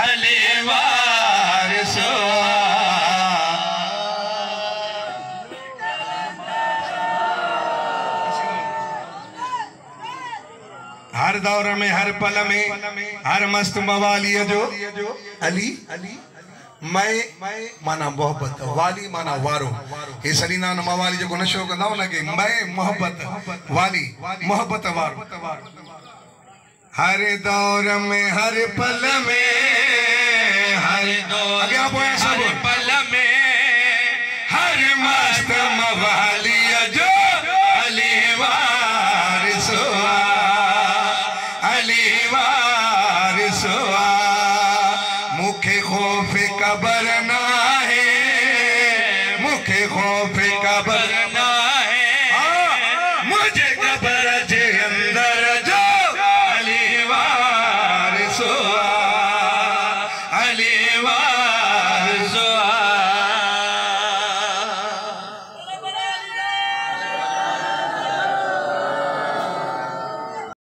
अली वारिसो हर दौर में हर पल में हर मस्त मवाली जो अली मैं माना मोहब्बत वाली माना वारो हे सलीना मवाली जो नशो कंदा उनके मैं मोहब्बत वाली मोहब्बत वारो हर दौर में हर पल में हर दौर हर पल में हर मस्त मवाली जो अली वारिसो अली वारिसो मुखे खौफ